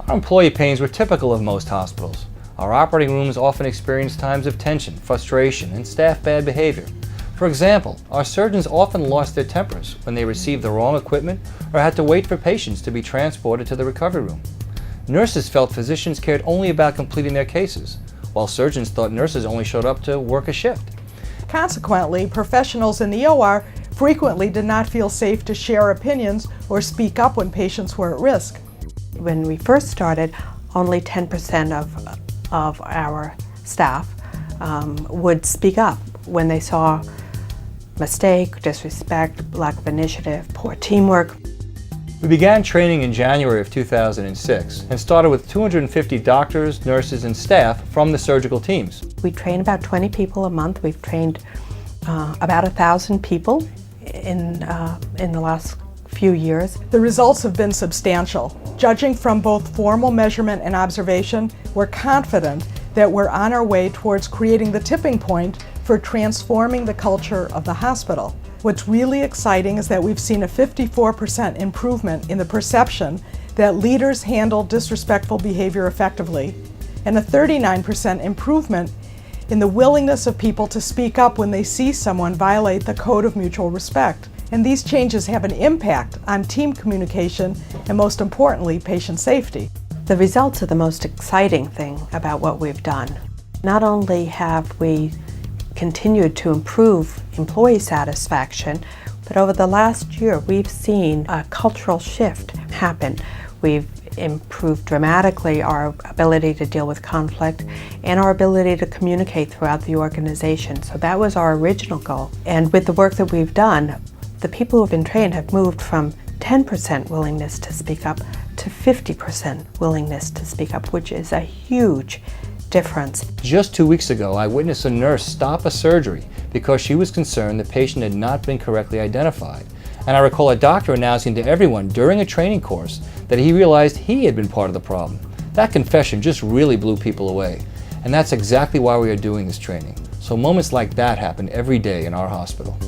Our employee pains were typical of most hospitals. Our operating rooms often experienced times of tension, frustration, and staff bad behavior. For example, our surgeons often lost their tempers when they received the wrong equipment or had to wait for patients to be transported to the recovery room. Nurses felt physicians cared only about completing their cases, while surgeons thought nurses only showed up to work a shift. Consequently, professionals in the OR frequently did not feel safe to share opinions or speak up when patients were at risk. When we first started, only 10% of our staff would speak up when they saw mistake, disrespect, lack of initiative, poor teamwork. We began training in January of 2006 and started with 250 doctors, nurses, and staff from the surgical teams. We train about 20 people a month. We've trained about 1,000 people in the last few years. The results have been substantial. Judging from both formal measurement and observation, we're confident that we're on our way towards creating the tipping point for transforming the culture of the hospital. What's really exciting is that we've seen a 54% improvement in the perception that leaders handle disrespectful behavior effectively, and a 39% improvement in the willingness of people to speak up when they see someone violate the code of mutual respect. And these changes have an impact on team communication and, most importantly, patient safety. The results are the most exciting thing about what we've done. Not only have we continued to improve employee satisfaction, but over the last year we've seen a cultural shift happen. We've improved dramatically our ability to deal with conflict and our ability to communicate throughout the organization. So that was our original goal. And with the work that we've done, the people who have been trained have moved from 10% willingness to speak up to 50% willingness to speak up, which is a huge difference. Just 2 weeks ago, I witnessed a nurse stop a surgery because she was concerned the patient had not been correctly identified. And I recall a doctor announcing to everyone during a training course that he realized he had been part of the problem. That confession just really blew people away. And that's exactly why we are doing this training. So moments like that happen every day in our hospital.